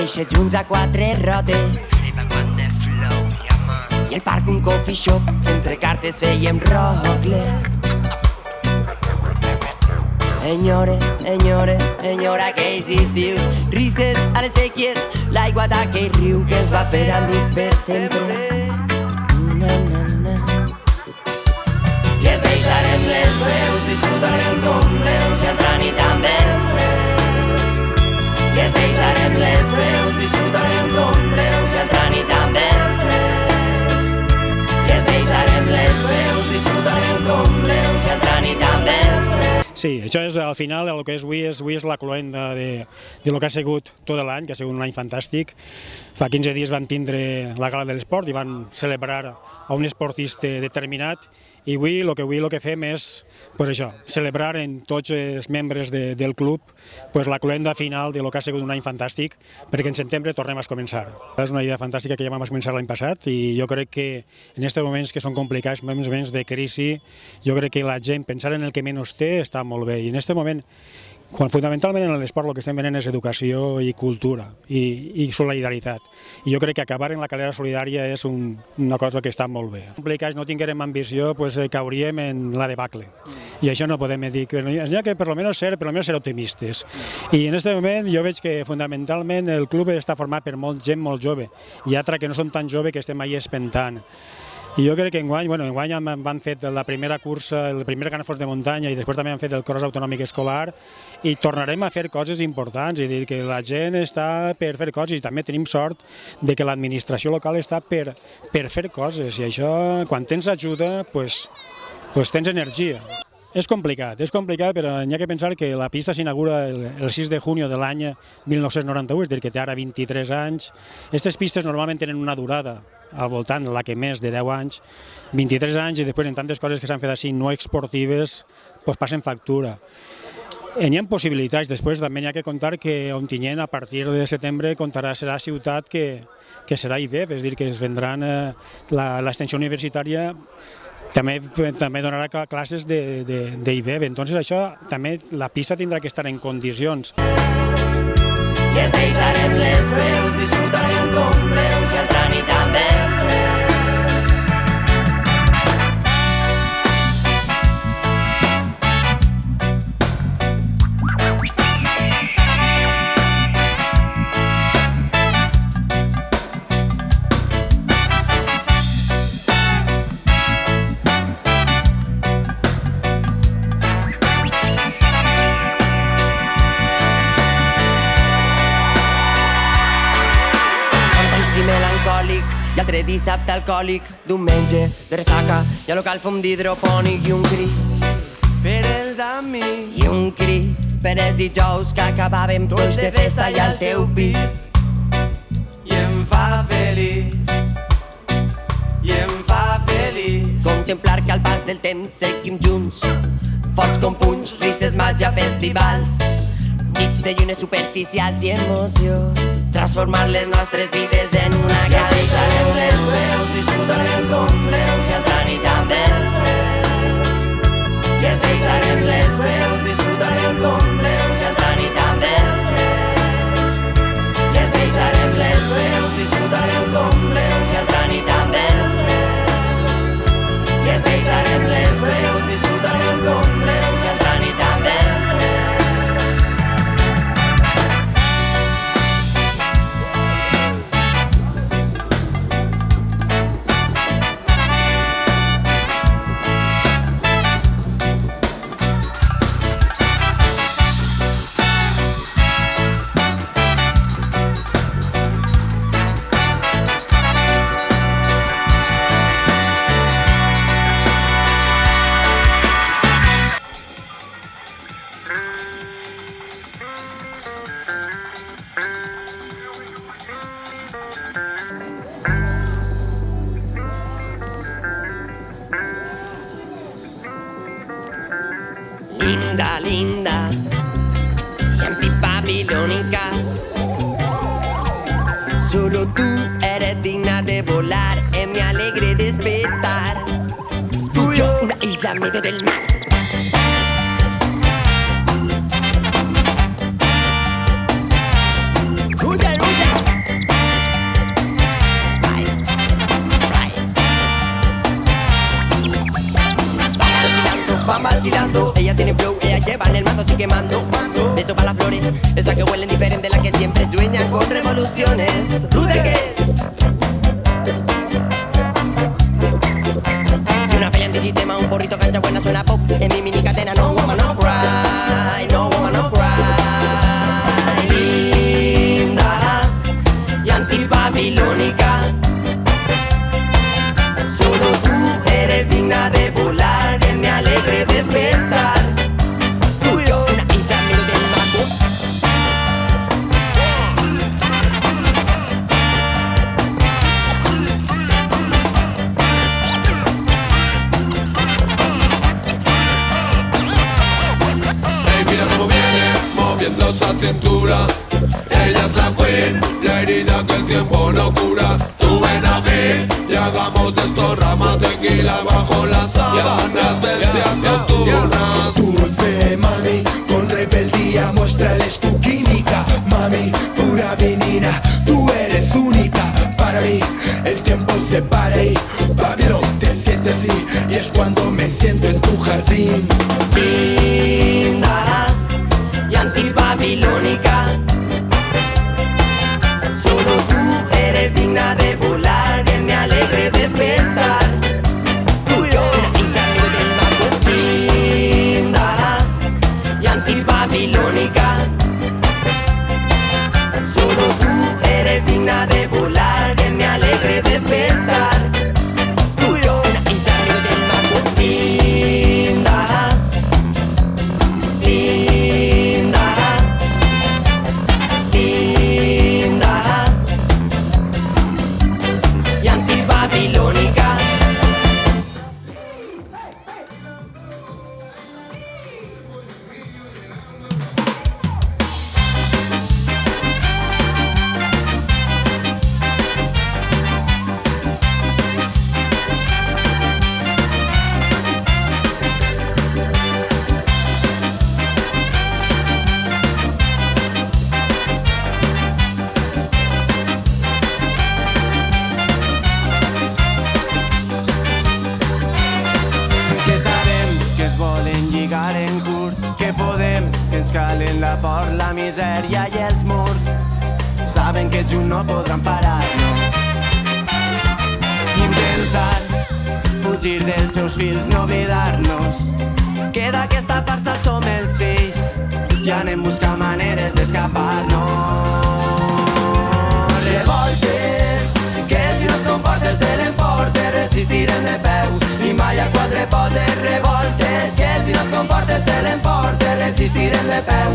néixer junts a quatre rodes i al parc un coffee shop entre cartes fèiem rogle. Enyora aquells estius, rises a les sèquies, l'aigua d'aquell riu que es va fer amics per sempre. I ens deixarem les veus, disfrutarem com veus i entrant i també els veus. I ens deixarem les veus, disfrutarem com veus i entrant i també els veus. I ens deixarem les veus, disfrutarem com veus i entrant i també els veus. Sí, això és, al final, el que és avui és la cloenda de lo que ha sigut tot l'any, que ha sigut un any fantàstic. Fa 15 dies van tindre la gala de l'esport i van celebrar a un esportista determinat i avui el que fem és això, celebrar en tots els membres del club la cloenda final de lo que ha sigut un any fantàstic, perquè en setembre tornem a començar. És una idea fantàstica que ja vam començar l'any passat i jo crec que en aquests moments que són complicats, moments de crisi, jo crec que la gent pensar en el que menys té està molt bé i en aquest moment quan fonamentalment en l'esport el que estem venent és educació i cultura i solidaritat. I jo crec que acabar en la carrera solidària és una cosa que està molt bé. Complicats, no tinguérem ambició, cauríem en la debacle. I això no podem dir. N'hi ha que per almenys ser optimistes. I en aquest moment jo veig que fonamentalment el club està format per gent molt jove i altra que no són tan jove que estem ahí espentant. I jo crec que enguany han fet la primera cursa, el primer Canafors de muntanya i després també han fet el cross autonòmic escolar i tornarem a fer coses importants, és a dir, que la gent està per fer coses i també tenim sort de que l'administració local està per fer coses i això, quan tens ajuda, tens energia. És complicat, però n'hi ha que pensar que la pista s'inaugura el 6 de juny de l'any 1991, és a dir, que té ara 23 anys. Aquestes pistes normalment tenen una durada al voltant, la que més, de 10 anys, 23 anys, i després en tantes coses que s'han fet així no exportives, passen factura. N'hi ha possibilitats, després també n'hi ha que comptar que Ontinyent a partir de setembre serà ciutat que serà IBEF, és a dir, que es vendran l'extensió universitària, també donarà classes d'IBEF, entonces això també la pista tindrà que estar en condicions. I ens deixarem les veus, disfrutarem com veus i entrant i també els veus. I altre dissabte alcohòlic, diumenge de ressaca i al local fum d'hidropònic i un crit per els amics i un crit per els dijous que acabàvem tots de festa i al teu pis i em fa feliç contemplar que al pas del temps seguim junts forts com punys, risses, màgia, festivals nits de llunes superficials i emoció transformar les nostres vides en una gala. I ens deixarem les veus, disfrutarem com veus i entrant i també els veus. I ens deixarem les veus, disfrutarem com veus i entrant i també els veus. I ens deixarem les veus, disfrutarem com veus i entrant i també els veus. I ens deixarem les veus, disfrutarem com veus i entrant i també els veus. Linda, linda, y antibabilónica. Solo tú eres digna de volar en mi alegre despertar. Tú y yo, una isla en medio del mar. Ruya, ruya. tienen flow, ellas llevan el mando, así quemando. Beso para las flores, esas que huelen diferente, las que siempre sueñan con revoluciones. Rude y una pelea antisistema, un porrito cancha buena, suena pop. En mi mini cadena, no woman, no cry, no woman, no cry. Linda y antibabilónica, solo tú eres digna de volar en mi alegre despertar. Tú y yo, una isla en medio del mago. Hey, mira cómo viene, moviendo esa cintura. Ella es la queen, la herida que el tiempo no cura. Tú ven a mí y hagamos de esto rama tequila bajo las sábanas, bestias nocturnas. Dulce mami, con rebeldía muéstrales tu química. Mami, pura menina, tú eres única. Para mí, el tiempo se para y Babylon te siente así. Y es cuando me siento en tu jardín. Linda y antibabilónica, solo tú eres digna de volar en mi alegre despertar. Tú y yo, una isla en medio del mar. Linda y antibabilónica, solo tú eres digna de volar en mi alegre despertar. Tú y yo, una isla en medio del mar. Linda, linda, linda y antibabilónica. Que sabem que es volen lligar en curt, que podem, que ens calen la por, la misèria i els murs. Saben que junts no podran parar-nos. Intentar fugir dels seus fills, no oblidar-nos que d'aquesta farsa som els fills i anem buscar maneres d'escapar-nos. Revoltes, que si no et comportes te l'emportes, resistirem de peu i mai a quatre potes. Revoltes, que si no et comportes te l'emportes, resistirem de peu.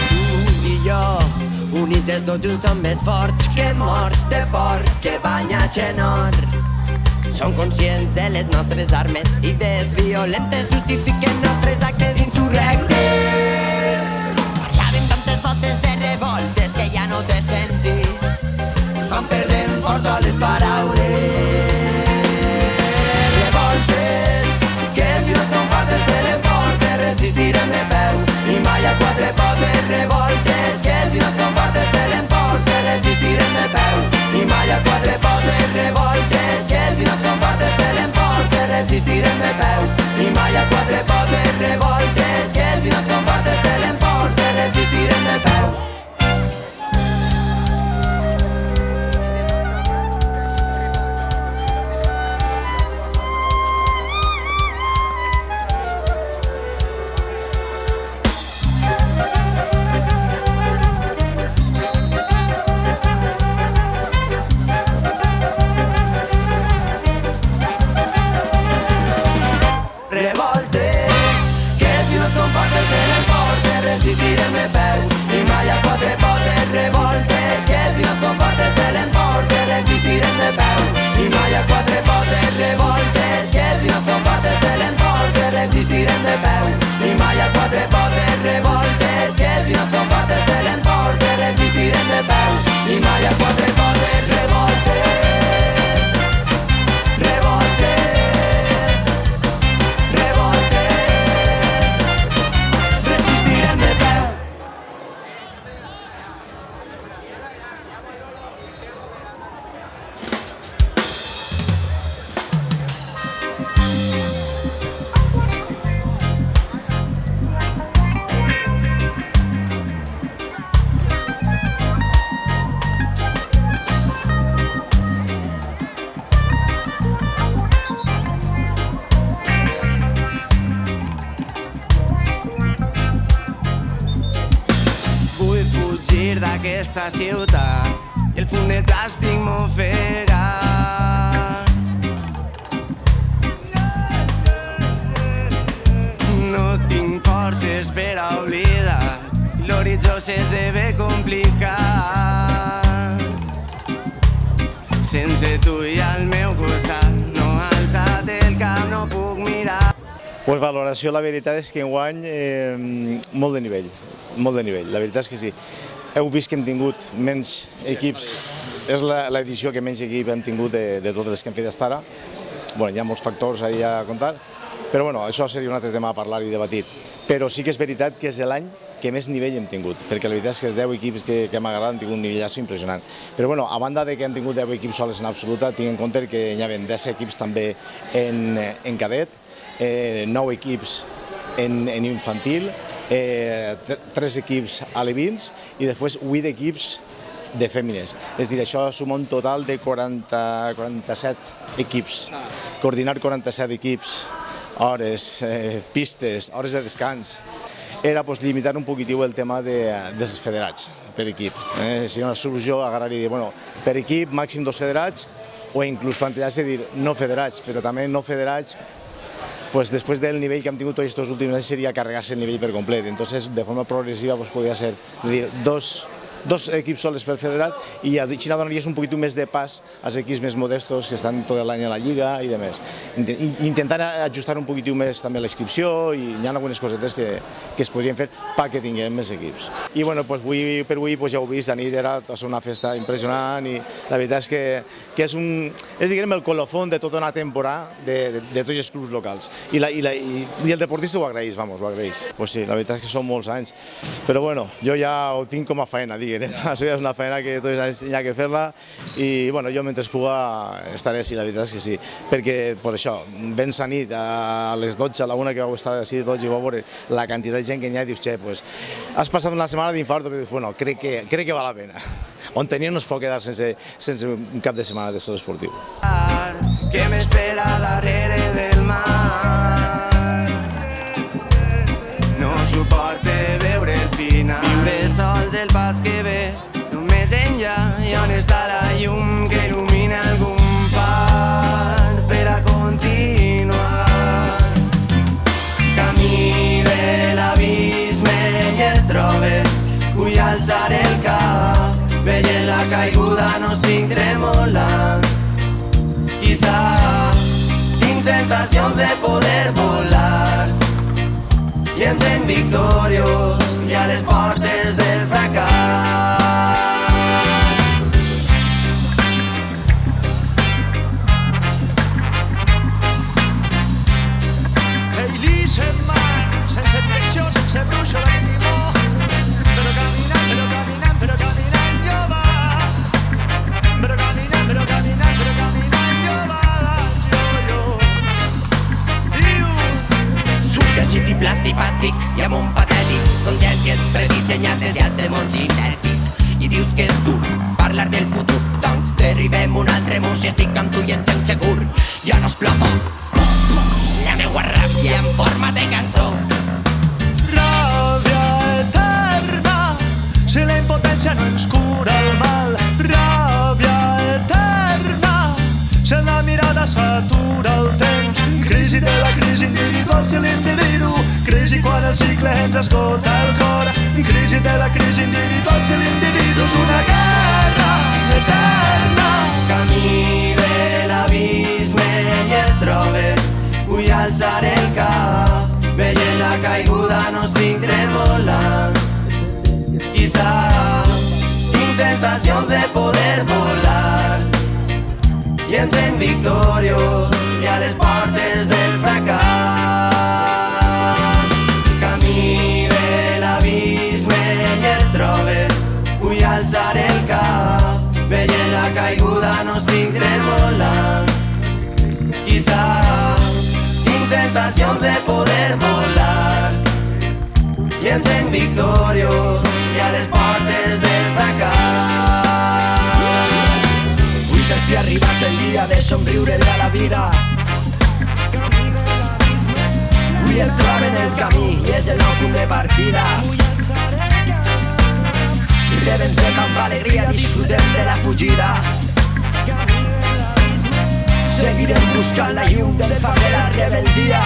Tu i jo, units els dos junts som més forts que morts de porc que banya xenor. Som conscients de les nostres armes i des violentes justifiquen nostres actes insurrectes. Parlaven tantes voltes de revoltes que ja no te senti. Van perdent força les paraules. Revoltes, que si no et compartes te l'emportes, resistirem de peu i mai a quatre potes. Revoltes, que si no et compartes te l'emportes, resistirem de peu i mai a quatre potes. Revoltes, que si no et compartes te l'emportes, resistirem de peu i mai a quatre potes. Revoltes, que si no et compartes te l'emportes, resistirem de peu. aquesta ciutat i el fum de plàstic m'ofega. No tinc forces per a oblidar, l'horitzó s'esdevé complicat. Sense tu i al meu costat, no ha alçat el cap, no puc mirar. Pues valoració, la veritat és que enguany molt de nivell, la veritat és que sí. Heu vist que hem tingut menys equips, és l'edició que menys equip hem tingut de totes les que hem fet fins ara. Hi ha molts factors ahí a comptar, però això seria un altre tema a parlar i debatir. Però sí que és veritat que és l'any que més nivell hem tingut, perquè la veritat és que els 10 equips que hem agarrat han tingut un nivellasso impressionant. Però a banda de que hem tingut 10 equips sols en absoluta, tinc en compte que hi havia 10 equips també en cadet, 9 equips en infantil, 3 equips alevins i després 8 equips de fèmines. És a dir, això suma un total de 47 equips. Coordinar 47 equips, hores, pistes, hores de descans, era limitar un poquitiu el tema dels federats per equip. Seria una solució agarrar i dir, per equip màxim 2 federats o inclús plantejar-se dir no federats, però també no federats, després del nivell que hem tingut tots els últims anys seria carregar-se el nivell per complet. Entonces, de forma progressiva podria ser dos equips sols per federat i així donaries un poquit més de pas als equips més modestos que estan tot l'any a la lliga i demés. Intentar ajustar un poquit més també la inscripció i hi ha algunes cosetes que es podrien fer perquè tinguem més equips. I per avui ja ho vist, la nit era una festa impressionant i la veritat és que és el colofón de tota una temporada de tots els clubs locals. I el deportista ho agraeix, ho agraeix. Pues sí, la veritat és que són molts anys, però jo ja ho tinc com a feina, diguem. Això ja és una feina que tots els anys hi ha que fer-la i jo mentre puga estaré així, la veritat és que sí, perquè això, vens a nit a les 12, a la 1 que vau estar així tots i vau veure la quantitat de gent que hi ha i dius, has passat una setmana d'infarto, però dius, crec que val la pena. On tenia no es pot quedar sense un cap de setmana de sol esportiu. Que m'espera darrere del mar, no suporte veure el final, viure sols el pas que ve, només enllà i on està la llum que il·lumina algun far per a continuar. Camí de l'abisme i el trobe, vull alçar el cap, veient la caiguda no estic tremolant. Quizá tinc sensacions de poder volar i ens en victoriós i a les portes del fracàs. Hey, listen man, sense direcció, sense brúixola ni timó, però caminant jo va, però caminant jo va, Surt així tip plàstic fàstic i amb un patètic, consciències predissenyades i altre món sintètic. I dius que és dur parlar del futur, doncs derribem un altre mur si estic amb tu i ens sent segur. I ara explota la meua ràbia en forma de cançó. ràbia eterna, si la impotència no ens cura el mal. Ràbia eterna, si la mirada s'atura el temps. Crisi de la crisi individual si l'individu, crisi quan el cicle ens esgota el cor. Crisi de la crisi individual si l'individu és una guerra eterna. Camí de l'abisme i el trobe, vull alçar el cap, veient la caiguda no estic tremolant. Quizá tinc sensacions de poder volar i ens en victoriós i a les portes del fracàs. Camí de l'abisme i el trobe, vull alçar el cap, veient la caiguda no estic tremolant. Quizá tinc sensacions de poder volar i ens en victoriós i a les portes del fracàs. Si ha arribat el dia de somriure-li a la vida, avui el troben el camí i és el nou punt de partida. rebentem amb alegria, disfrutem de la fugida. Seguirem buscant la llum del far de la rebeldia.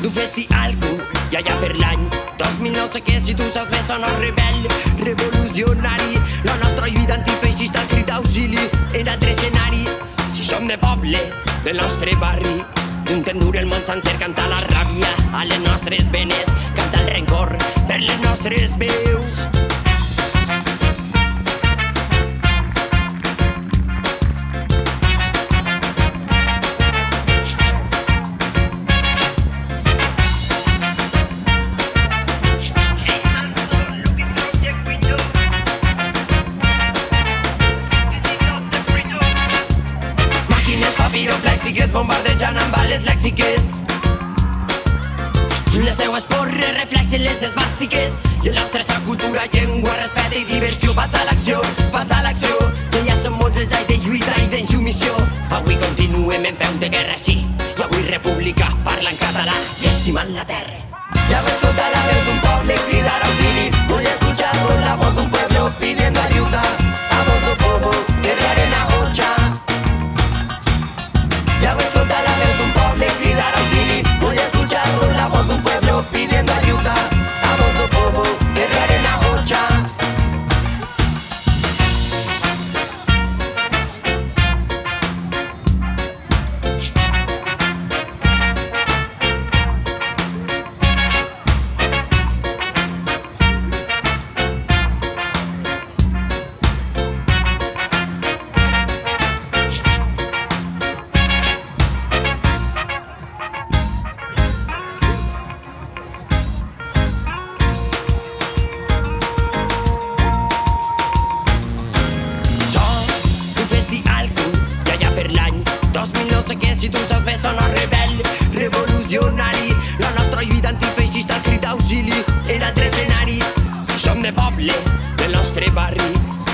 d'un festival i allà per l'any 2000 no sé què, si tu saps més o no rebel, revolucionari, la nostra lluita antifeixista, el crit d'auxili en altre escenari. Si som de poble, del nostre barri, intentem dur el món sencer, cantar la ràbia a les nostres venes, cantar el rencor per les nostres veus. Piroflèxiques bombardejant amb bales lèxiques. Les seues porres reflexen les esbàstiques i en la nostra cultura, llengua, respecte i diversió. Passa a l'acció, que ja són molts els anys de lluita i d'insumissió. Avui continuem en peu de guerra, sí, i avui república, parlant català i estimant la terra. Ya me escolta la veu d'un poble cridar auxili, voy a escuchar con la voz d'un pueblo pidiendo ayuda. A modo bobo, guerra arena hocha. Ya me escolta la veu d'un poble cridar auxili, voy a escuchar con la voz d'un pueblo pidiendo ayuda. A modo bobo, guerra arena hocha. Si tu saps més o no rebel, revolucionari, la nostra lluita antifeixista, el crit d'auxili en altre escenari. Si som de poble, del nostre barri,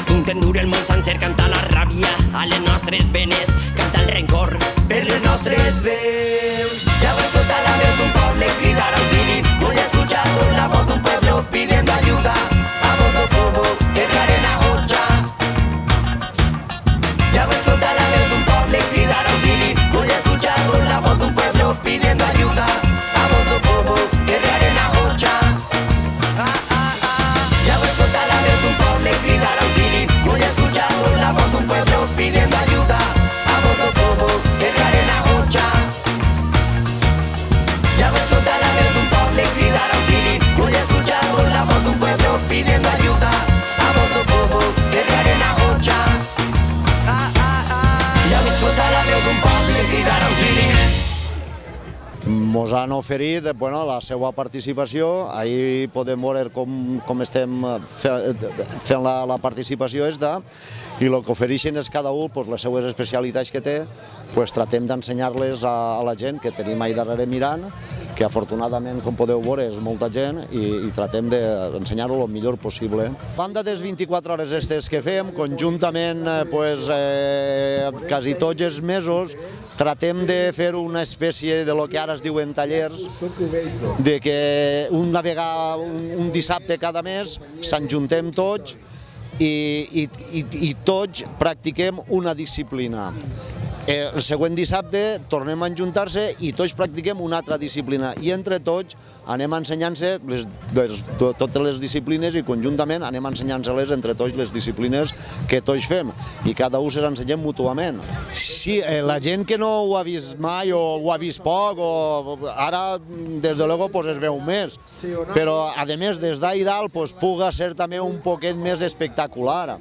intentem dur el món sencer, cantar la ràbia a les nostres venes, cantar el rencor per les nostres veus. Ya voy a escoltar la veu d'un poble cridar auxili, voy a escuchar con la voz d'un pueblo pidiendo ayuda. A modo bobo, guerra arena hocha. Ya voy a escoltar la veu d'un poble cridar auxili, con la voz d'un pueblo pidiendo ayuda. A modo bobo, guerra arena hocha. Ya voy a escoltar la veu d'un poble cridar auxili, voy a escuchar con la voz d'un pueblo pidiendo ayuda. A modo bobo, guerra arena hocha. Ya voy a escoltar la veu d'un poble cridar auxili, voy a escuchar con la voz d'un pueblo pidiendo ayuda. A modo bobo, guerra arena hocha. Ja vaig escoltar la veu d'un poble cridar auxili. Mos han oferit la seva participació. Ahir podem veure com estem fent la participació i el que ofereixen és cada un les seues especialitats que té. Tratem d'ensenyar-les a la gent que tenim ahir darrere mirant, que afortunadament, com podeu veure, és molta gent i tratem d'ensenyar-ho el millor possible. A banda de les 24 hores aquestes que fem, conjuntament quasi tots els mesos tratem de fer una espècie de lo que ara es diuen tallers, de que un dissabte cada mes s'enjuntem tots i tots practiquem una disciplina. El següent dissabte tornem a enjuntar-se i tots practiquem una altra disciplina i entre tots anem ensenyant-se totes les disciplines i conjuntament anem ensenyant-se-les entre tots les disciplines que tots fem i cada un se les ensenyem mútuament. Sí, la gent que no ho ha vist mai o ho ha vist poc, ara des de luego es veu més, però a més des d'ahir dalt puga ser també un poquet més espectacular.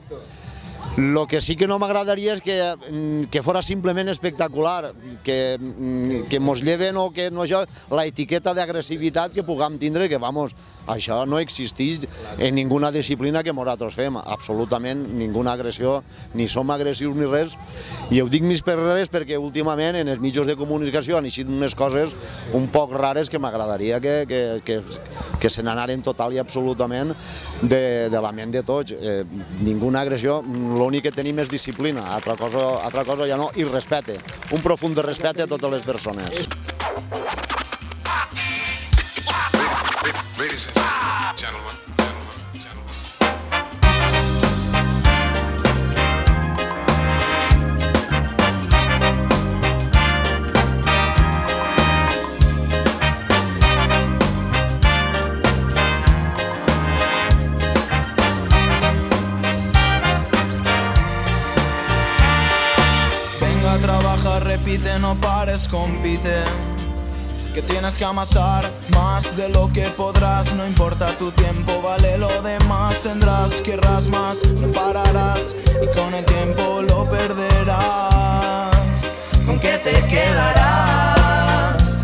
Lo que sí que no m'agradaria és que fora simplement espectacular, que mos lleven o que no això, la etiqueta d'agressivitat que puguem tindre, que vamos, això no existeix en ninguna disciplina que nosaltres fem, absolutament ninguna agressió, ni som agressius ni res, i ho dic més per res perquè últimament en els mitjans de comunicació han eixit unes coses un poc rares que m'agradaria que se n'anaren total i absolutament de la ment de tots. Ninguna agressió, l'únic que tenim és disciplina, altra cosa ja no, i respecte, un profund respecte a totes les persones. Ladies and gentlemen. Repite, no pares, compite. Que tienes que amasar más de lo que podrás. No importa tu tiempo, vale lo demás. Tendrás, querrás más, no pararás. Y con el tiempo lo perderás. ¿Con qué te quedarás?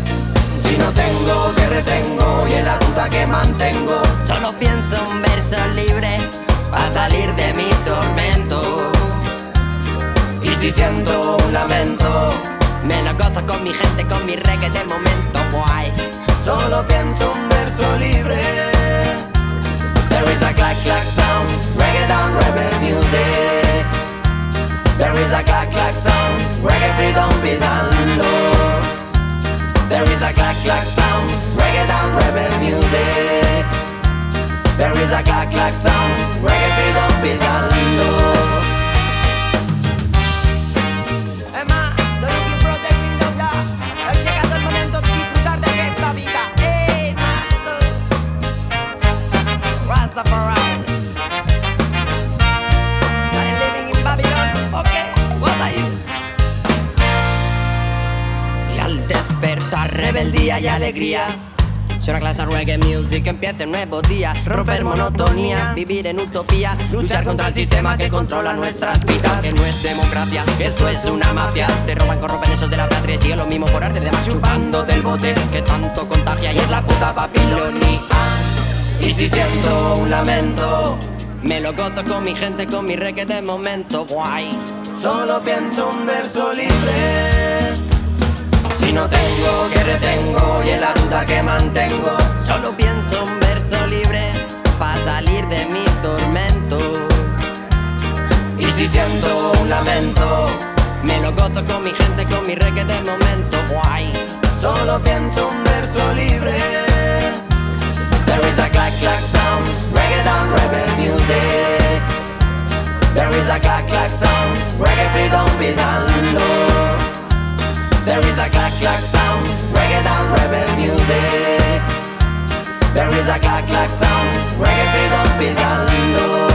Si no tengo, que retengo. Y en la duda que mantengo, Solo pienso un verso libre para salir de mi tormento. Y si siento un lamento, me lo gozo con mi gente, con mi reggae de momento, guay. solo pienso un verso libre. There is a clack clack sound, reggae down, rebel music. There is a clack clack sound, reggae freedom pisando. There is a clack clack sound, reggae down, rebel music. There is a clack clack sound, reggae freedom pisando. Rebeldía y alegría. Si una clase reggae music empieza un nuevo día. Romper monotonía, vivir en utopía. Luchar contra el sistema que controla nuestras vidas. Que no es democracia, que esto es una mafia. Te roban, corrompen esos de la patria y sigue lo mismo por arte. Demás chupando del bote que tanto contagia. Y es la puta Babilonia. Y si siento un lamento, me lo gozo con mi gente, con mi reggae de momento, guay. Solo pienso un verso libre. Si no tengo, que retengo, y en la duda que mantengo, solo pienso un verso libre para salir de mi tormento. Y si siento un lamento, me lo gozo con mi gente, con mi reggae de momento, guay. Solo pienso un verso libre. There is a clack clack sound, reggae down, rebel music. There is a clack clack sound, reggae freedom pisando. There is a clack clack sound, reggae down, rebel music. There is a clack clack sound, reggae freedom pisando.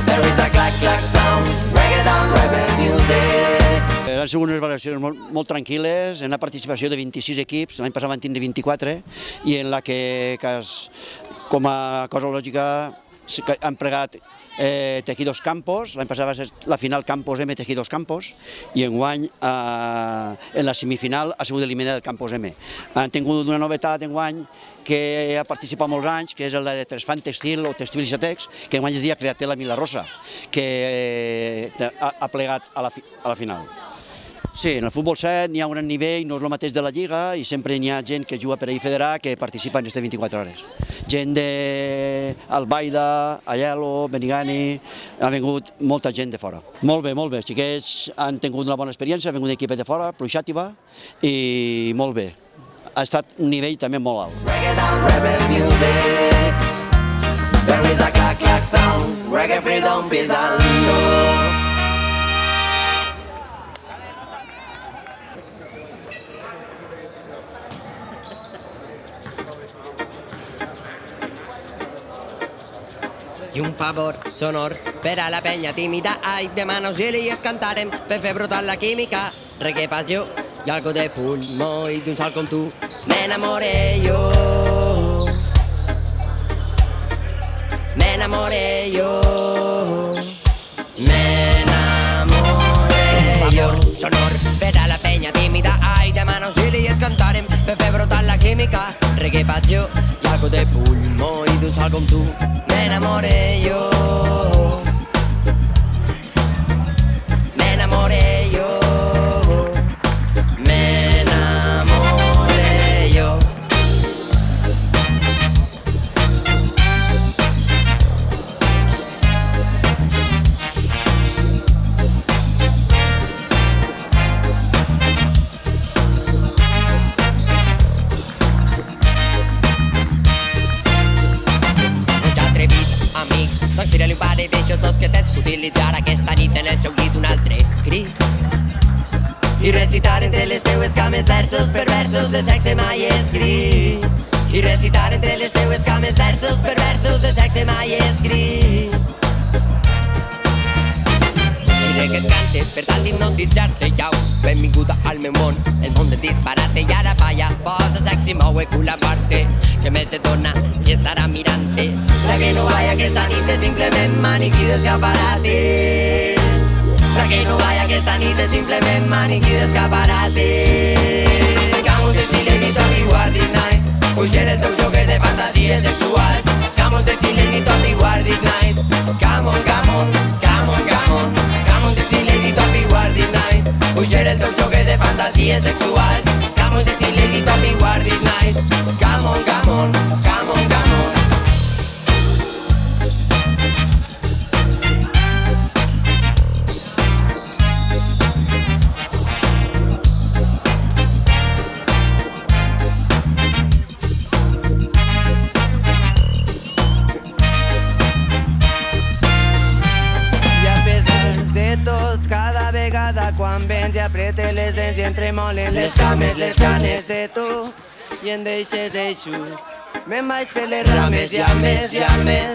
There is a clack clack sound, reggae down, rebel music. Han sigut unes valoracions molt tranquil·les, en una participació de 26 equips, l'any passat van tindre 24, i en la que, com a cosa lògica, han pregat Tejidos Campos. L'any passat va ser la final Campos M, Tejidos Campos, i enguany en la semifinal ha sigut eliminada el Campos M. Han tingut una novetat enguany que ha participat molts anys, que és el de Tresfant Textil o Textil i Satex, que enguany es deia Createla Milarosa, que ha plegat a la final. Sí, en el futbol 7 n'hi ha un gran nivell, no és el mateix de la Lliga, i sempre n'hi ha gent que juga per ahir federar que participa en aquestes 24 hores. Gent d'Albaida, Aielo, Benigani, ha vingut molta gent de fora. Molt bé, els xiquets han tingut una bona experiència, han vingut equipos de fora, Pluixàtiva, i molt bé. Ha estat un nivell també molt alt. Reggae down, rebel music. There is a clack clack sound, reggae freedom pisando. I un favor sonor per a la penya tímida. Ai, demà no gili i cantarem per fer brotar la química. Reggae passió i algo de pulmó, i d'un sol com tu m'enamoré yo. auxili i et cantarem per fer brotar la química. Reggae, passió i algo de pulmó i d'un sol com tu m'enamoré jo. M'enamoré jo. Doncs tira-li un pare d'aixòs que tens que utilitzar aquesta nit en el seu llit un altre crit i recitar entre les teues cames versos perversos de sexe mai escrit i recitar entre les teues cames versos perversos de sexe mai escrit. Diré que et cante per tal d'hipnotitzar-te, iau, benvinguda al meu món, el món del disparate. I ara balla, posa sexy, mou el cul a parte, que més te dona i estarà mirant-te. La que no vaya aquesta nit és simplement maniquí d'escaparate. La que no vaya aquesta nit és simplement maniquí d'escaparate. Come on, sexy lady, to be war this night. Puixer el teu joc de fantasies sexuals. Come on, sexy lady, to be war this night. Come on, come on, come on, come on. Come on, sexy lady, to be war this night. Puixer el teu joc de fantasies sexuals. Come on, sexy lady, to be war this night. Come on, come on, come on, come on. Quan vens i aprete les dents i entremolen les cames, les ganes de tu i em deixes eixut. Me'n vaig per les rames i a més,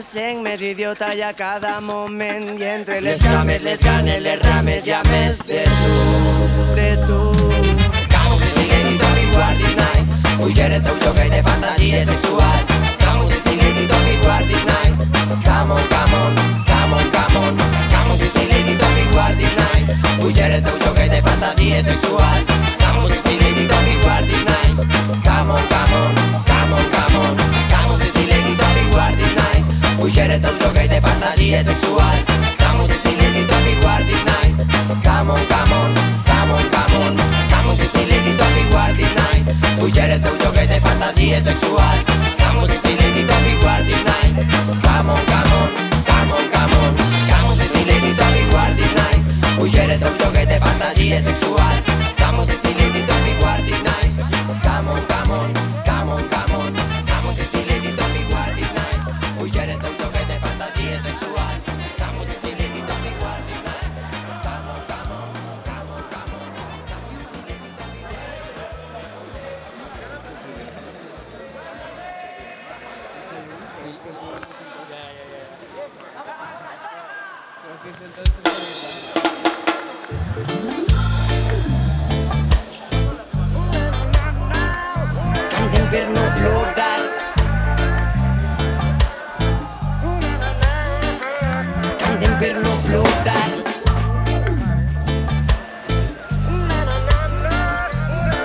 sent més idiota i a cada moment i entre les cames, les ganes, les rames i a més de tu, de tu. Come on, sexy lady, don't be war this night. Puixer el teu joc de fantasies sexuals. Come on, sexy lady, don't be war this night. Come on, come on, come on, come on. Come on, sexy lady, don't be war this night. Puixer el teu joc de fantasies sexuals. Come on, sexy lady, don't be war this night. Come on, come on, come on, come on. Come on, sexy lady, don't be war this night. Puixer el teu joc de fantasies sexuals. Come on, sexy lady, don't be war this night. Come on, come on, come on, come on. Come on, sexy lady, don't be war this night. Puixer el teu joc de fantasies sexuals. Come on, sexy lady, don't be war this night. Come on, come on, come on, come on. Come on, sexy lady, don't be war this night. Puixer el teu joc de fantasies sexuals. Come on, sexy lady, don't be war this night. Come on, come on, come on, come on. Come on, sexy lady, don't be war this night. Puixer el teu joc de fantasies sexuals. Come on, sexy lady, don't be war this night. Come on, come on, come on, come on. Come on, sexy lady, don't be war this Cantem per no plorar. Cantem per no plorar.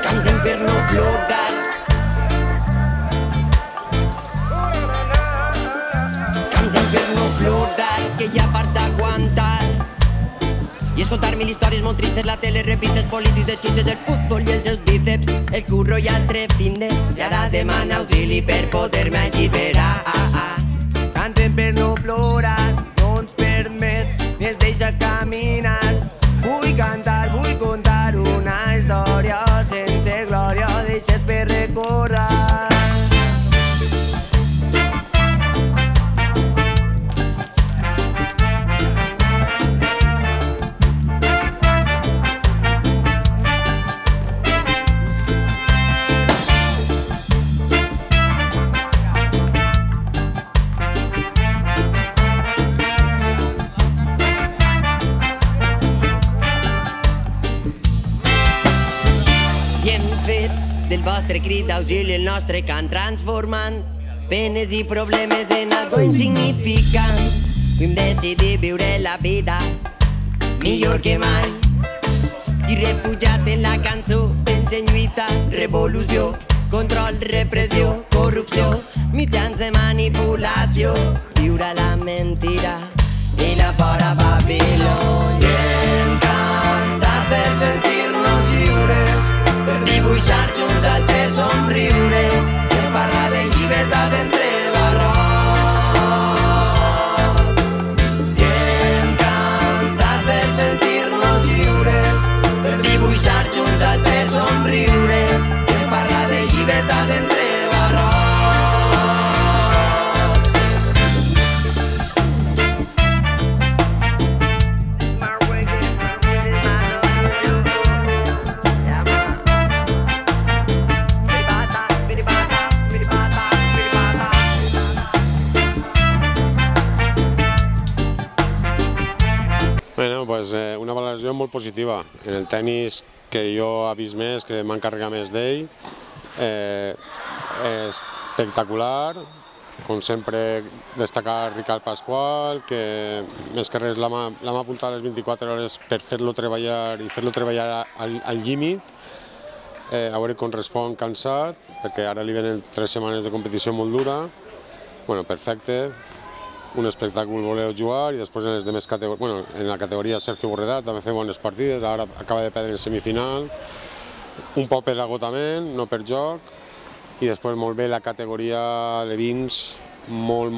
Cantem per no plorar. Cantem per no plorar, que ja part d'aguantar i escoltar mil històries molt tristes, la tele, revistes, polítics de xistes, el futbol i els seus bíceps, el curro i altre finde, i ara demana auxili per poder-me alliberar. Cantem per no plorar, no ens permet ni ens deixa caminar. Vull cantar, vull contar una història sense glòria, deixes per recordar. Del vostre crit d'auxili el nostre cant transformant penes i problemes en algo insignificant. Vam decidir viure la vida millor que mai i refugiat en la cançó anys en lluita, revolució, control, repressió, corrupció, mitjans de manipulació, viure la mentira i la por a Babilò. I hem cantat per sentir-nos lliures, per dibuixar junts altres somriure, per parlar de llibertat entre barrots. I hem cantat per sentir-nos lliures, per dibuixar junts altres somriure, per parlar de llibertat entre barrots. Bueno, pues una valoració molt positiva. En el tenis que jo he vist més, que m'encarrega més d'ell, espectacular, com sempre destacar Ricard Pasqual, que més que res l'hem apuntat a les 24 hores per fer-lo treballar i fer-lo treballar al límit, a veure com respon cansat, perquè ara li venen 3 setmanes de competició molt dura. Bueno, perfecte. Un espectacle voler jugar i després en les demés categories, bueno, en la categoria Sergio Borredà també fer bones partides, ara acaba de perdre en semifinal, un poc per agotament, no per joc, i després molt bé la categoria de Vins, molt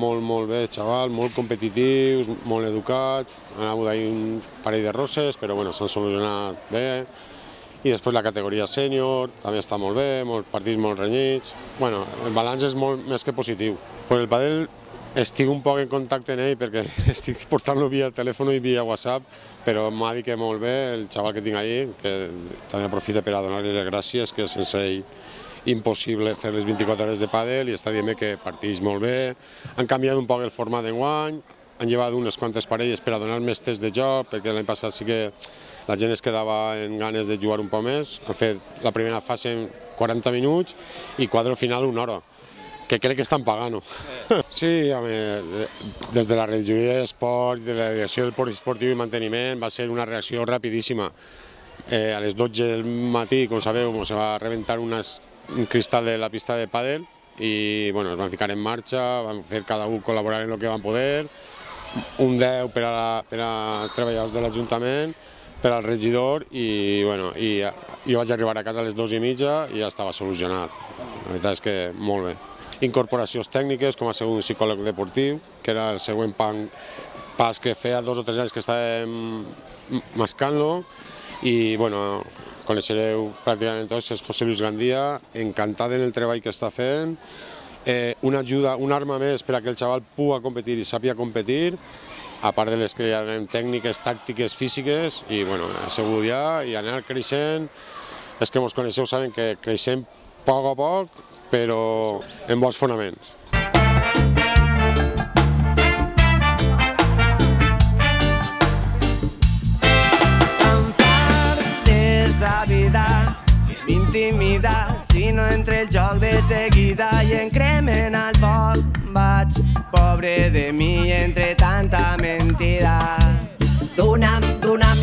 bé, xaval, molt competitius, molt educat, han hagut ahir un parell de roses, però bueno, s'han solucionat bé, i després la categoria sènior també està molt bé, partits molt renyits, bueno, el balanç és molt més que positiu. Per el pàdel estic un poc en contacte amb ell perquè estic portant-lo via telèfon i via WhatsApp, però m'ha dit que molt bé el xaval que tinc allí, que també aprofita per a donar-li les gràcies, que sense ell impossible fer les 24 hores de pàdel i està dient que parteix molt bé. Han canviat un poc el format d'enguany, han llevat unes quantes parelles per a donar més test de joc, perquè l'any passat sí que la gent es quedava en ganes de jugar un poc més. Han fet la primera fase en 40 minuts i quadre final una hora, que crec que estan pagant-ho. Sí, des de la regidoria d'esport, de la direcció del poliesportiu i manteniment, va ser una reacció rapidíssima. A les 12 del matí, com sabeu, se va rebentar un cristal de la pista de pàdel i es van ficar en marxa, van fer cada un col·laborar en el que van poder, un 10 per a treballadors de l'Ajuntament, per al regidor i jo vaig arribar a casa a les 2:30 i ja estava solucionat. La veritat és que molt bé. Incorporacions tècniques com a segon psicòleg deportiu, que era el següent pas que feia 2 o 3 anys que estàvem mascant-lo i coneixereu pràcticament tots, és José Luis Gandía, encantat en el treball que està fent, una ajuda, una arma més per a que el xaval pugui competir i sàpiga competir, a part de les que hi ha tècniques, tàctiques, físiques, i ha sigut ja i anar creixent. Els que ens coneixeu saben que creixem a poc, però en bons fonaments. Tan fartes de vida que m'intimida si no entre el joc de seguida i em cremen al foc. Vaig, pobre de mi, entre tanta mentida. Dona'm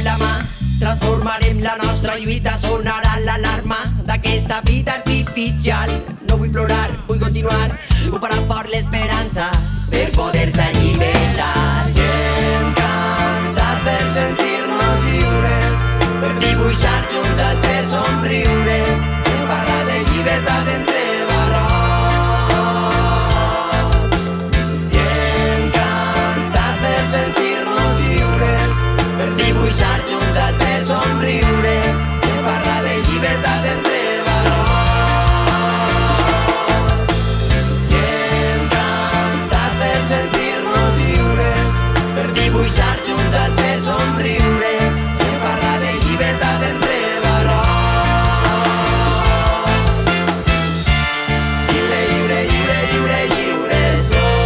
la mà, transformarem la nostra lluita, sonarà l'alarma d'aquesta vida artificial. No vull plorar, vull continuar, ho farà fort l'esperança per poder-se alliberar. I hem cantat per sentir-nos lliures, per dibuixar junts altres somriure, per parlar de llibertat entre barrots. I hem cantat per sentir-nos lliures, per dibuixar junts altres somriure, per parlar de llibertat entre barrots. I hem cantat per sentir-nos lliures, per dibuixar junts altres somriure, per parlar de llibertat entre barrots. Lliure, lliure, lliure, lliure, lliure som.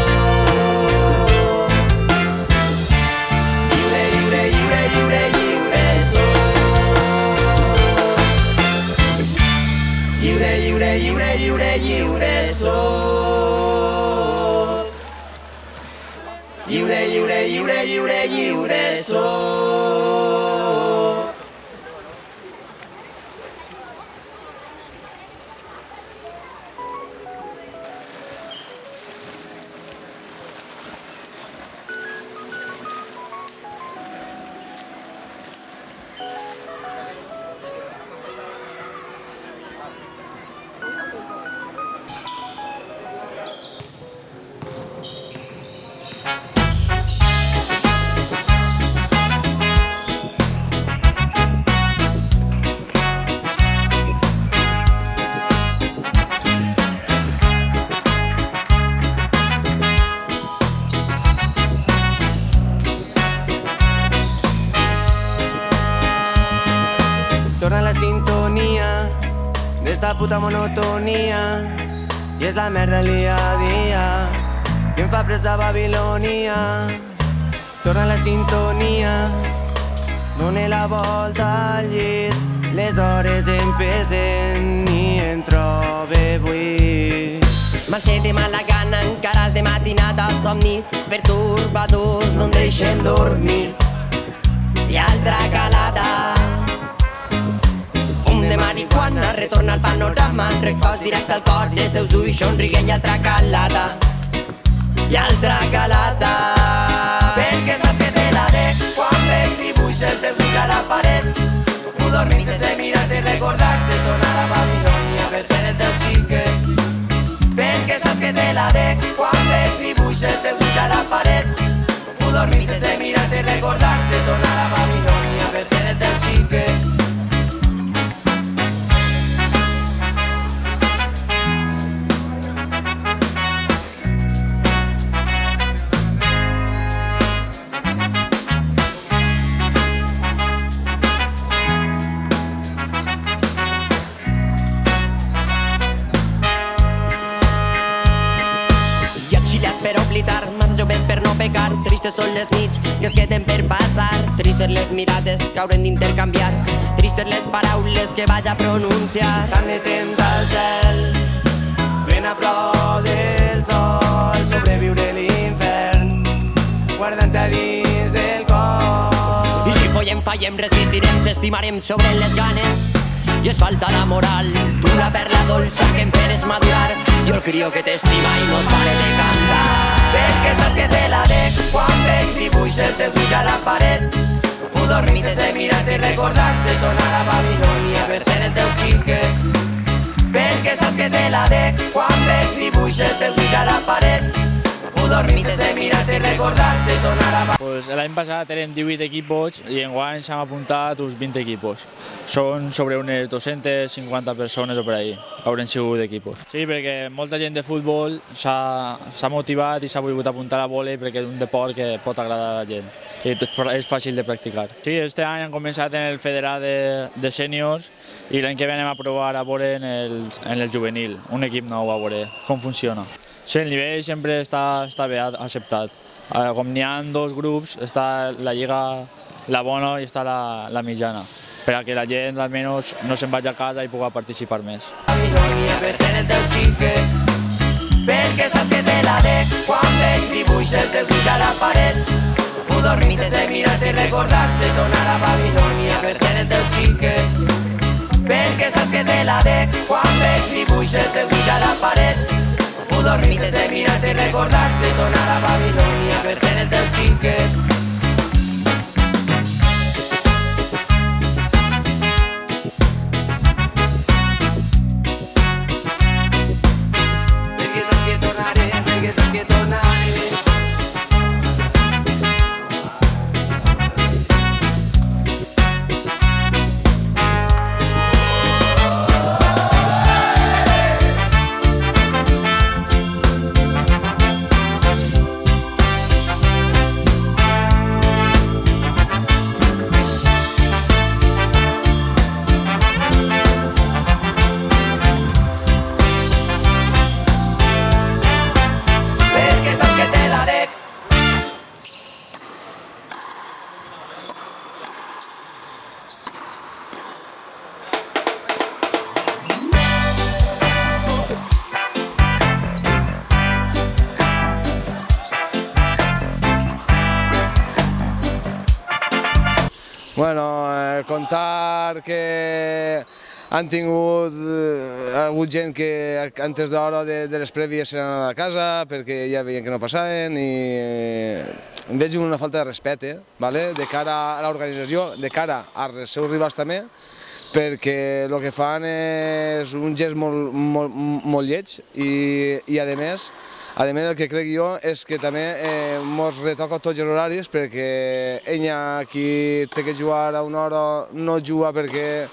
Lliure, lliure, lliure, lliure, lliure som. Lliure, lliure, lliure, lliure, lliure som. Lliure, lliure, lliure, lliure, lliure som. la puta monotonia i és la merda el dia a dia que em fa presa Babilònia. Torna la sintonia, dona la volta al llit, les hores empecen i em trobe buit. Marxer de mala gana, encares de matinada, somnis pertorbadors no em deixen dormir. I altra calada, fum de marihuana, retorna al panorama, recòs directe al cor, els teus ulls somriguent i altra calada. I altra calada, perquè saps que te la dec quan veig dibuixes els teus ulls a la paret. No puc dormir sense mirar-te i recordar-te, tornar a Babilònia per ser el teu xiquet. Perquè saps que te la dec quan veig dibuixes els teus ulls a la paret. No puc dormir sense mirar-te i recordar-te, tornar a Babilònia per ser el teu xiquet. Massa joves per no pecar, tristes són les nits que es queden per passar, tristes les mirades que haurem d'intercanviar, tristes les paraules que vaig a pronunciar. Tant de temps al cel, ben a prop del sol, sobreviure l'infern, guardant-te a dins del cor. I si fallem, resistirem, s'estimarem sobre les ganes, i es falta la moral, tu la perla dolça que em feres madurar. Jo el crio que t'estima i no pare de cantar. Perquè saps que te la dec quan veig dibuixes els teus ulls a la paret. No puc dormir sense mirar-te i recordar-te, tornar a Babilònia per ser el teu xiquet. Perquè saps que te la dec quan veig dibuixes els teus ulls a la paret. No puc dormir sense mirar-te i recordar-te, tornar a Babilònia. Pues l'any passat eren 18 equipos i enguany s'han apuntat uns 20 equipos. Són sobre unes 250 persones o per ahí, hauran sigut equipos. Sí, perquè molta gent de futbol s'ha motivat i s'ha volgut apuntar a vòlei perquè és un deport que pot agradar a la gent i és fàcil de practicar. Sí, este any han començat en el federat de sèniors i l'any que ve anem a provar a veure en el juvenil, un equip nou a veure com funciona. Sí, el nivell sempre està bé acceptat. Com n'hi ha dos grups, està la lliga la bona i està la mitjana, perquè la gent almenys no se'n vagi a casa i pugui participar més. Babilònia per ser el teu xiquet, perquè saps que te la dec quan veig dibuixes els teus ulls a la paret. No puc dormir sense mirar-te i recordar-te, tornar a Babilònia per ser el teu xiquet. Perquè saps que te la dec quan veig dibuixes els teus ulls a la paret. No puc dormir sense mirar-te i recordar-te, tornar a Babilònia per ser el teu xiquet. Bueno, contar que han tingut ha hagut gent que antes d'hora de les prèvies s'han anat a casa perquè ja veien que no passaven i veig una falta de respecte de cara a l'organització, de cara als seus rivals també, perquè el que fan és un gest molt lleig i a més el que crec jo és que també ens retoca tots els horaris perquè ella qui té que jugar a una hora no juga perquè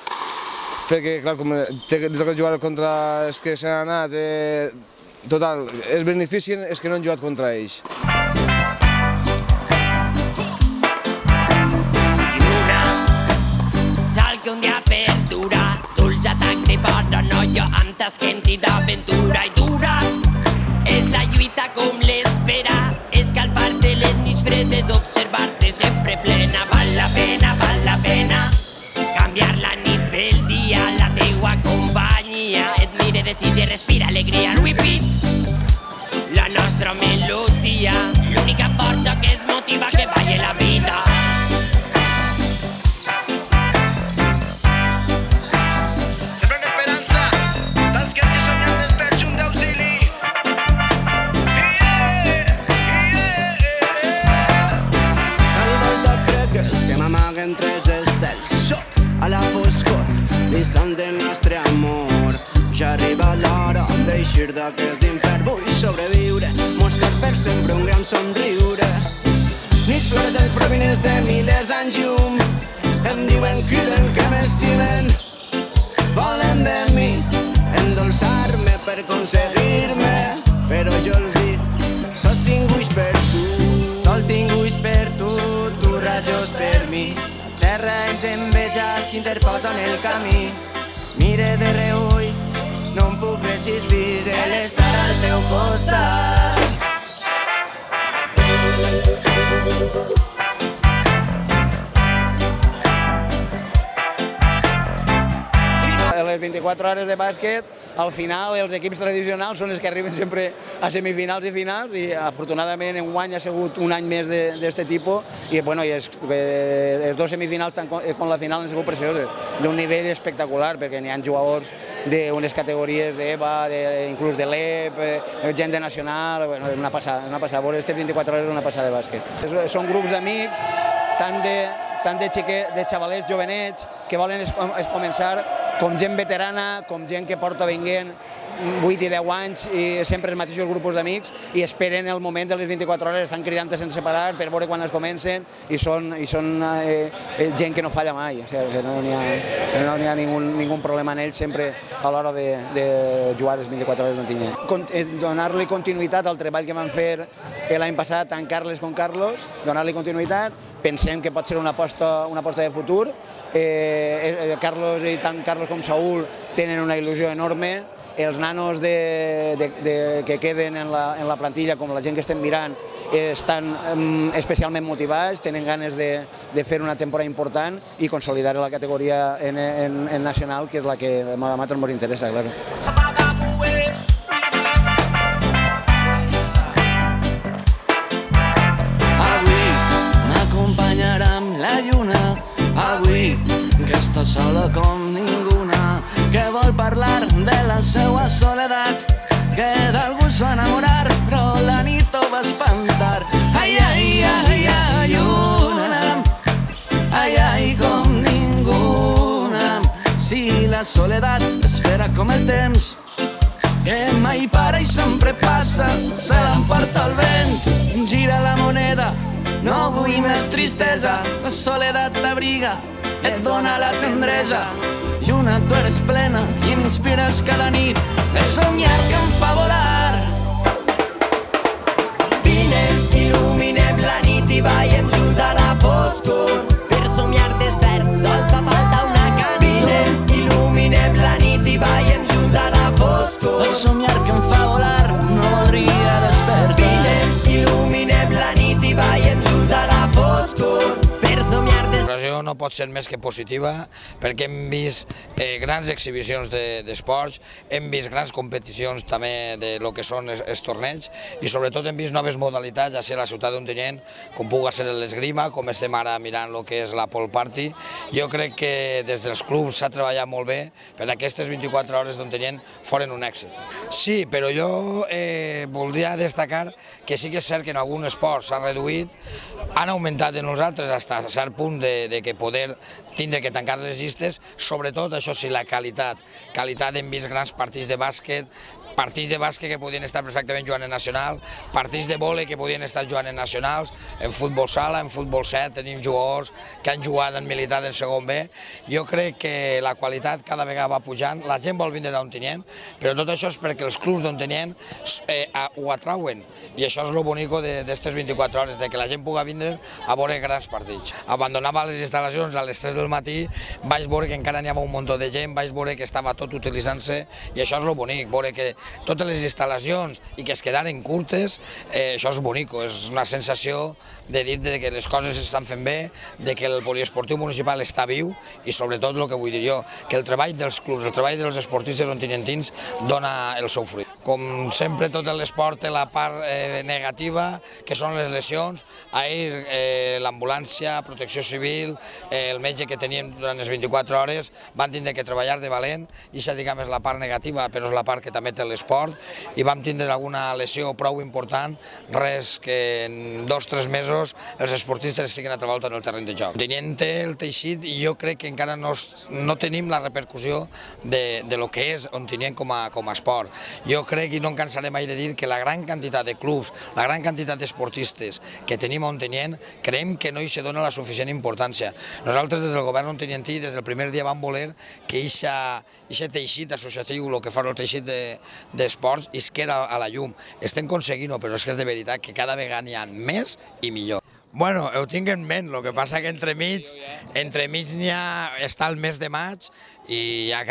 clar, com li toca jugar contra els que s'han anat, total, el benefici és que no han jugat contra ells. Sol que un dia perdura, dulce atac de paranoia molta gent i d'aventura i dura. És la lluita com l'espera, escalfar-te les nits fredes, observar-te sempre plena. Val la pena canviar la nit pel dia, la teua companyia et mire, desitja, respira alegria. Repeat la nostra melodia, l'única força que es motiva que balli la vida. A la foscor, l'instant del nostre amor. Ja arriba l'hora d'eixir d'aquest infern. Vull sobreviure, mostrar per sempre un gran somriure. Nits florejades provinents de milers anys llum. Em diuen, criden que m'estimen. Volen de mi endolçar-me per aconseguir-me, però jo els dic, sols tinguix per tu. Sols tinguix per tu, tu rajos per mi. Terra ens enveja, s'interposa en el camí. Mire de reull, no em puc resistir l'estar al teu costat. Les 24 hores de bàsquet, al final els equips tradicionals són els que arriben sempre a semifinals i finals, i afortunadament enguany ha sigut un any més d'aquest tipus, i els dos semifinals com la final han sigut preciosos, d'un nivell espectacular, perquè n'hi ha jugadors d'unes categories d'EVA, inclús de l'EP, gent de nacional, és una passada, veure aquestes 24 hores és una passada de bàsquet. Són grups d'amics, tant de xavalets jovenets que volen començar, com gent veterana, com gent que porta venint 8 i 10 anys i sempre els mateixos grups d'amics, i esperen el moment de les 24 hores, estan cridant sense parar per veure quan es comencen, i són gent que no falla mai, no n'hi ha ningú problema en ells sempre a l'hora de jugar les 24 hores d'Ontinyent. Donar-li continuïtat al treball que van fer l'any passat, tant Carles com Carlos, donar-li continuïtat, pensem que pot ser una aposta de futur. Carlos i tant Carlos com Saúl tenen una il·lusió enorme, els nanos que queden en la plantilla, com la gent que estem mirant, estan especialment motivats, tenen ganes de fer una temporada important i consolidar la categoria en nacional, que és la que a nosaltres ens interessa, claro. La lluna, avui, que està sola com ninguna, que vol parlar de la seva soledat, que d'algú es va enamorar, però la nit ho va espantar. Ai, ai, ai, ai, lluna, ai, ai, com ninguna. Si la soledat es farà com el temps, que mai para i sempre passa, se l'emporta el vent, gira la moneda. No vull més tristesa, la soledat t'abriga, et dona la tendresa. Lluna, tu eres plena i m'inspires cada nit de somiar que em fa volar. Vine, il·luminem la nit i ballem junts a la foscor. Per somiar desperts sols fa falta una cançó. Vine, il·luminem la nit i ballem junts a la foscor. De somiar que em fa volar, no voldria despertar. Vine, il·luminem la nit i ballem junts a la foscor. Per somiar desperts. L'ocasió no pot ser més que positiva, perquè hem vist grans exhibicions d'esports, hem vist grans competicions també de lo que són els torneigs, i sobretot hem vist noves modalitats, ja sigui a la ciutat d'Ontinyent, com pugui ser l'esgrima, com estem ara mirant el que és la pool party. Jo crec que des dels clubs s'ha treballat molt bé perquè aquestes 24 hores d'Ontinyent foren un èxit. Sí, però jo voldria destacar que sí que és cert que en algun esport s'ha reduït, han augmentat en nosaltres fins a cert punt de que poder tindre que tancar les llistes, sobretot això sí, la qualitat. Hem vist grans partits de bàsquet que podien estar perfectament jugant en nacional, partits de vòlei que podien estar jugant en nacionals, en futbol sala, en futbol 7, tenim jugadors que han jugat en militar en segon B. Jo crec que la qualitat cada vegada va pujant, la gent vol vindre a Ontinyent, però tot això és perquè els clubs d'Ontinyent ho atrauen i això és lo bonico d'estes 24 hores, de que la gent pugui vindre a veure grans partits. Abandonava les instal·lacions a les 3 del matí, vaig veure que encara n'hi havia un munt de gent, vaig veure que estava tot utilitzant-se, i això és lo bonic, veure que totes les instal·lacions i que es quedaren curtes, això és bonico, és una sensació de dir que les coses s'estan fent bé, de que el poliesportiu municipal està viu i sobretot el que vull dir jo, que el treball dels clubs, el treball dels esportistes ontinyentins dona el seu fruit. Com sempre tot l'esport té la part negativa, que són les lesions. Ahir l'ambulància, protecció civil, el metge que teníem durant les 24 hores van tindre que treballar de valent, i això diguem és la part negativa, però és la part que també té l'esport, i vam tindre alguna lesió prou important, res que en 2 o 3 mesos els esportistes siguin altra volta en el terreny de joc. Tenint el teixit, i jo crec que encara no tenim la repercussió de lo que és Ontinyent com a esport. Jo crec, i no em cansaré mai de dir, que la gran quantitat de clubs, la gran quantitat d'esportistes que tenim a Ontinyent, creiem que no hi se dona la suficient importància. Nosaltres des del govern ontinyentí, des del primer dia vam voler que aquest teixit associatiu, el que fa el teixit d'esports, isquera a la llum. Estem aconseguint-ho, però és que és de veritat que cada vegada n'hi ha més i millor. Bueno, ho tinc en ment, el que passa que entremig està el mes de maig i ja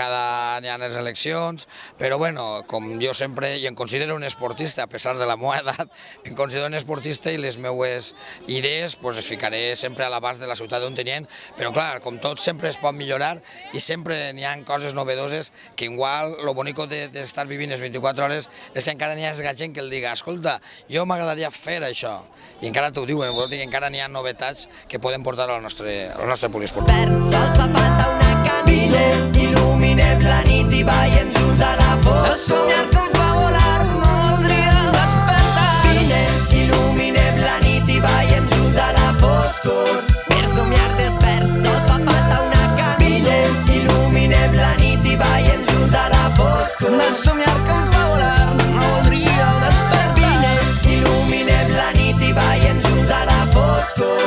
n'hi ha les eleccions, però bueno, com jo sempre, i em considero un esportista, a pesar de la meva edat, em considero un esportista i les meves idees es ficaré sempre a l'abast de la ciutat d'Ontinyent, però clar, com tot sempre es pot millorar i sempre n'hi ha coses novedoses que igual lo bonico d'estar vivint les 24 hores és que encara n'hi ha gent que el diga, escolta, jo m'agradaria fer això, i encara t'ho diuen, vol dir que encara n'hi ha novetats que poden portar al nostre poliesportiu. Sol fa falta una camina, il·luminem la nit i ballem junts a la foscor. El somniar que em fa volar no voldria despertar. Vine, il·luminem la nit i ballem junts a la foscor. Per somniar despert sol fa falta una camina. Vine, il·luminem la nit i ballem junts a la foscor. El somniar que em fa volar no voldria despertar. Vine, il·luminem la nit i ballem junts a la foscor.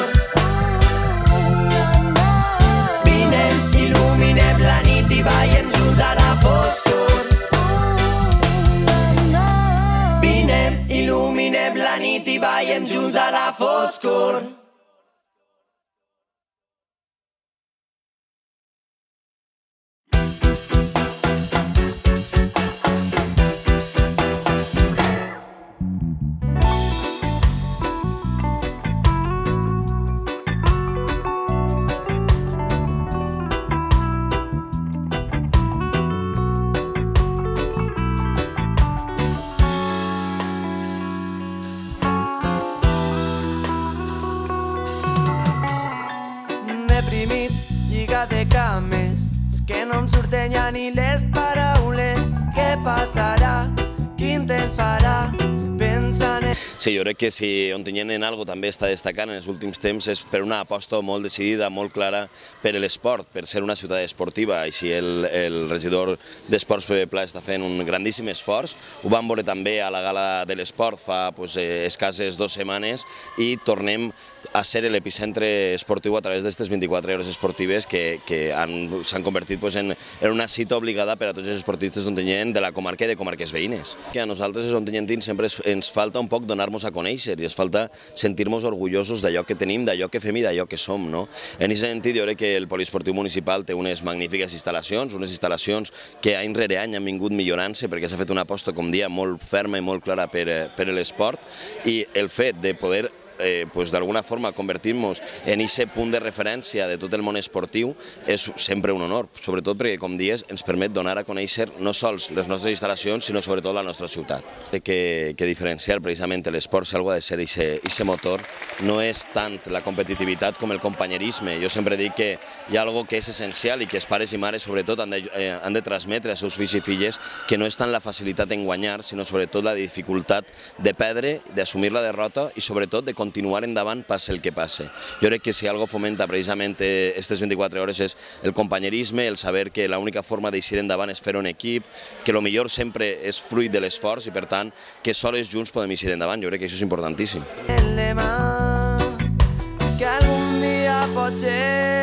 La nit i ballem junts a la foscor. Vine, il·luminem la nit i ballem junts a la foscor. De cames, és que no em surten ja ni les paraules. Què passarà? Quin temps farà? Pensant en... Sí, jo crec que si Ontinyent en algo també està destacant en els últims temps és per una aposta molt decidida, molt clara per l'esport, per ser una ciutat esportiva. Així el regidor d'Esports Pepe Pla està fent un grandíssim esforç. Ho vam veure també a la gala de l'esport fa escasses 2 setmanes i tornem a ser l'epicentre esportiu a través d'aquestes 24 hores esportives que s'han convertit en una cita obligada per a tots els esportistes d'Ontinyent, de la comarca i de comarques veïnes. A nosaltres, els ontinyentins, sempre ens falta un poc donar-nos a conèixer i ens falta sentir-nos orgullosos d'allò que tenim, d'allò que fem i d'allò que som. En aquest sentit, jo crec que el poliesportiu municipal té unes magnífiques instal·lacions, unes instal·lacions que any rere any han vingut millorant-se perquè s'ha fet una aposta, com dia, molt ferma i molt clara per l'esport, i el fet de poder d'alguna forma convertir-nos en aquest punt de referència de tot el món esportiu és sempre un honor, sobretot perquè, com dies, ens permet donar a conèixer no sols les nostres instal·lacions, sinó sobretot la nostra ciutat. Que diferenciar precisament l'esport, si algú ha de ser aquest motor, no és tant la competitivitat com el companyerisme. Jo sempre dic que hi ha alguna cosa que és essencial i que els pares i mares sobretot han de transmetre als seus fills i filles, que no és tant la facilitat en guanyar, sinó sobretot la dificultat de perdre, d'assumir la derrota i sobretot de continuar endavant passi el que passi. Jo crec que si algo fomenta precisament aquestes 24 hores és el companyerisme, el saber que l'única forma d'eixir endavant és fer un equip, que el millor sempre és fruit de l'esforç i per tant que sols junts podem eixir endavant. Jo crec que això és importantíssim. El demà, que algun dia pot ser